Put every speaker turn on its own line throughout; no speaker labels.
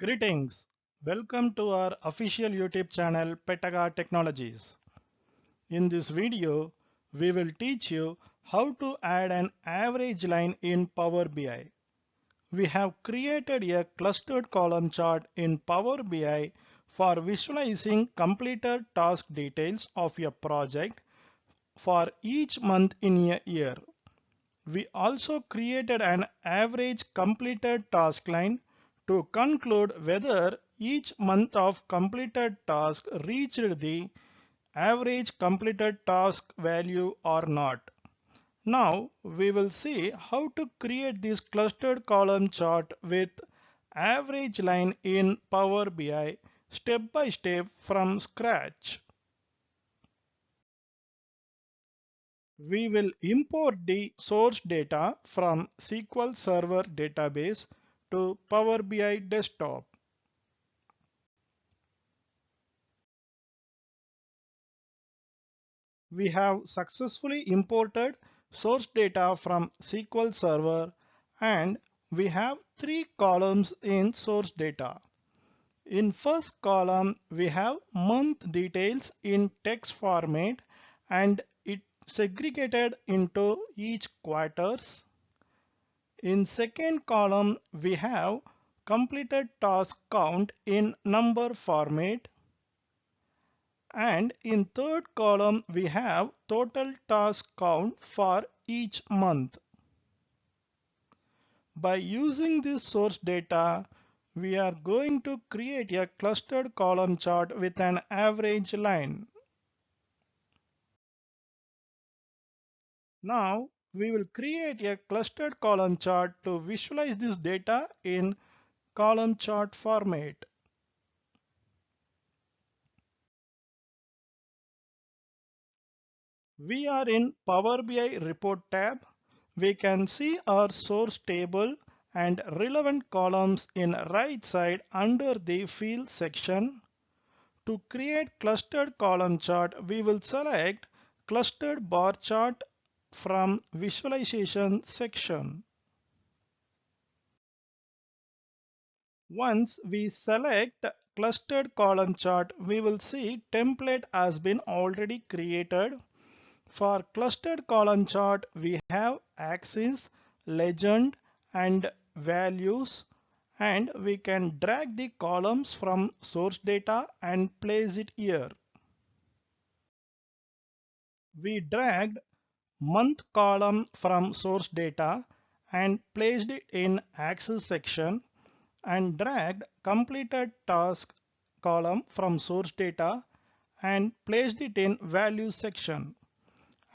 Greetings. Welcome to our official YouTube channel Petaga Technologies. In this video, we will teach you how to add an average line in Power BI. We have created a clustered column chart in Power BI for visualizing completed task details of a project for each month in a year. We also created an average completed task line to conclude whether each month of completed task reached the average completed task value or not. Now we will see how to create this clustered column chart with average line in Power BI step by step from scratch. We will import the source data from SQL Server database to Power BI desktop. We have successfully imported source data from SQL Server and we have three columns in source data. In first column, we have month details in text format and it segregated into each quarters. In second column, we have completed task count in number format. And in third column, we have total task count for each month. By using this source data, we are going to create a clustered column chart with an average line. Now, we will create a clustered column chart to visualize this data in column chart format. We are in Power BI Report tab. We can see our source table and relevant columns in right side under the field section. To create clustered column chart, we will select clustered bar chart from visualization section. Once we select clustered column chart, we will see template has been already created. For clustered column chart, we have axis, legend, and values, and we can drag the columns from source data and place it here. We dragged month column from source data and placed it in axis section and dragged completed task column from source data and placed it in values section.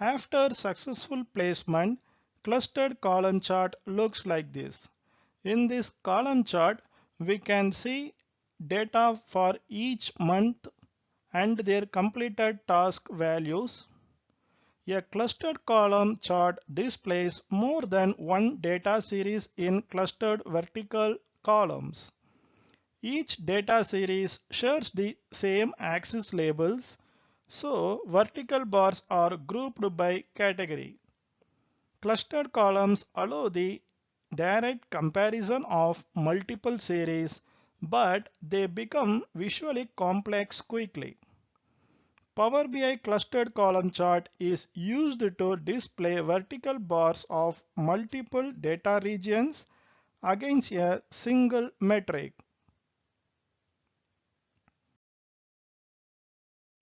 After successful placement, clustered column chart looks like this. In this column chart, we can see data for each month and their completed task values. A clustered column chart displays more than one data series in clustered vertical columns. Each data series shares the same axis labels, so vertical bars are grouped by category. Clustered columns allow the direct comparison of multiple series, but they become visually complex quickly. Power BI clustered column chart is used to display vertical bars of multiple data regions against a single metric.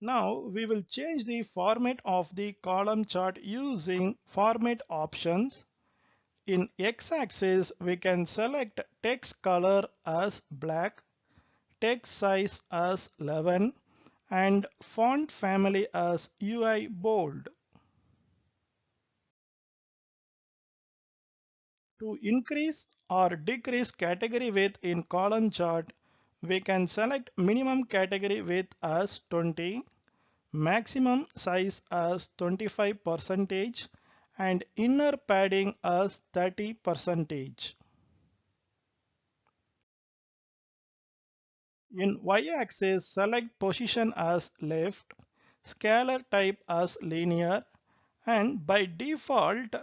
Now we will change the format of the column chart using format options. In x-axis, we can select text color as black, text size as 11, and font family as UI bold. To increase or decrease category width in column chart, we can select minimum category width as 20, maximum size as 25%, and inner padding as 30%. In y-axis, select position as left, scalar type as linear, and by default,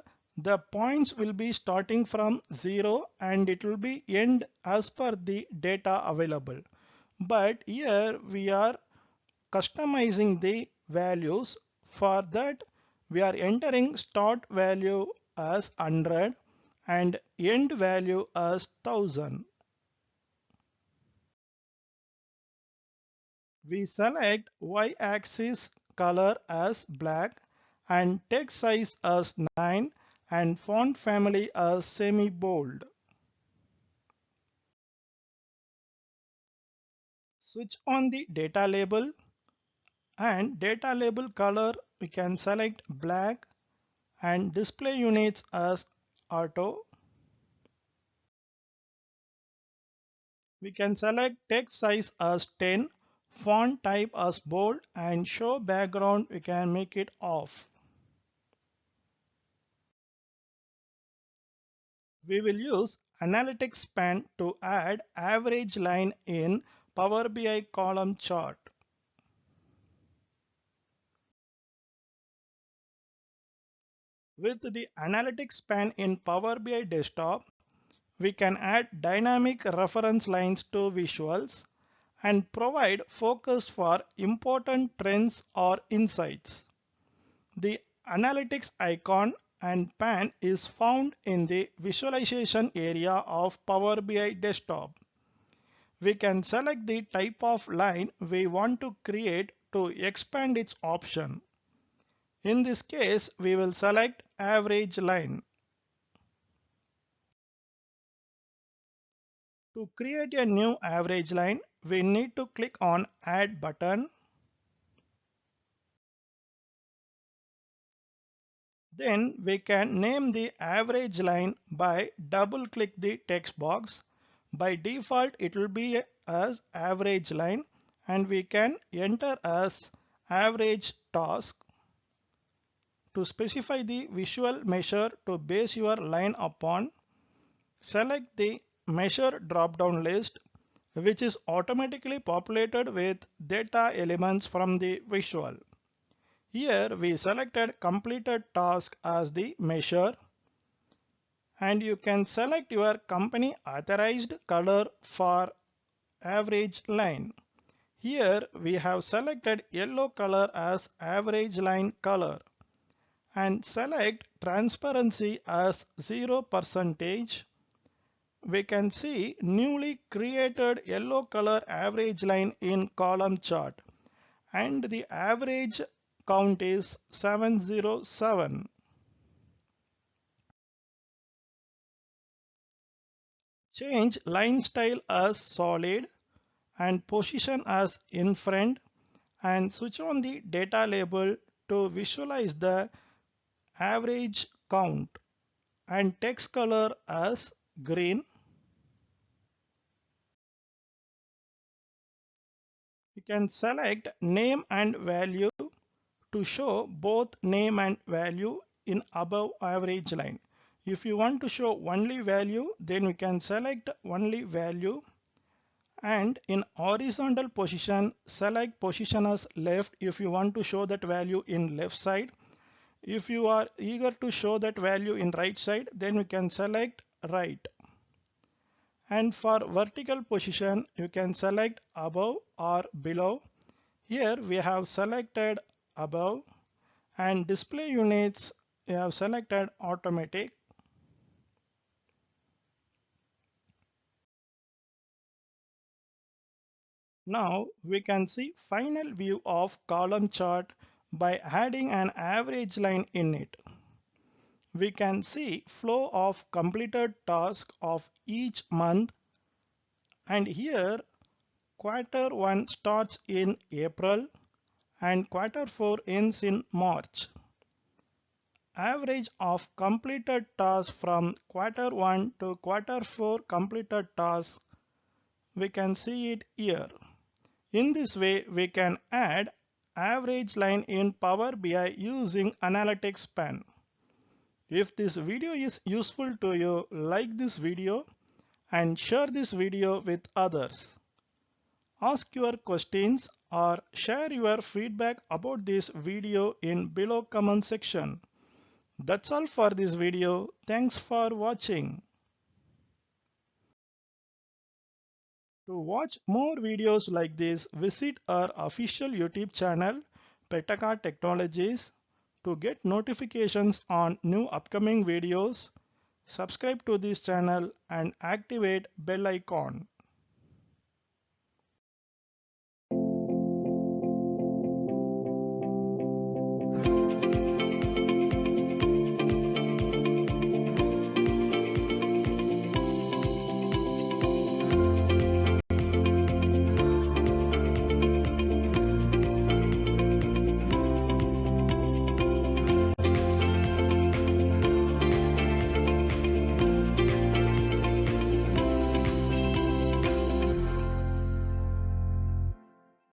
The points will be starting from 0 and it will be end as per the data available. But here we are customizing the values. For that, we are entering start value as 100 and end value as 1000. We select y-axis color as black and text size as 9 and font family as semi-bold. Switch on the data label and data label color we can select black and display units as auto. We can select text size as 10, font type as bold and show background we can make it off. We will use analytics span to add average line in Power BI column chart. With the analytics span in Power BI desktop, we can add dynamic reference lines to visuals and provide focus for important trends or insights. The analytics icon and pan is found in the visualization area of Power BI desktop. We can select the type of line we want to create to expand its option. In this case, we will select average line. To create a new average line, we need to click on Add button. Then we can name the average line by double click the text box. By default, it will be as average line and we can enter as average task. To specify the visual measure to base your line upon, select the measure drop-down list, which is automatically populated with data elements from the visual. Here we selected completed task as the measure and you can select your company authorized color for average line. Here we have selected yellow color as average line color and select transparency as 0%. We can see newly created yellow color average line in column chart and the average count is 707. Change line style as solid and position as in front and switch on the data label to visualize the average count and text color as green. You can select name and value to show both name and value in above average line. If you want to show only value, then we can select only value and in horizontal position, select position as left if you want to show that value in left side. If you are eager to show that value in right side, then you can select right. And for vertical position, you can select above or below. Here we have selected above and display units we have selected automatic. Now we can see final view of column chart by adding an average line in it. We can see flow of completed task of each month and here quarter 1 starts in April and quarter 4 ends in March. Average of completed tasks from quarter 1 to quarter 4 completed tasks, we can see it here. In this way, we can add average line in Power BI using analytics span. If this video is useful to you, like this video and share this video with others. Ask your questions or share your feedback about this video in below comment section. That's all for this video. Thanks for watching. To watch more videos like this, visit our official YouTube channel, Petaka Technologies. To get notifications on new upcoming videos, subscribe to this channel and activate bell icon.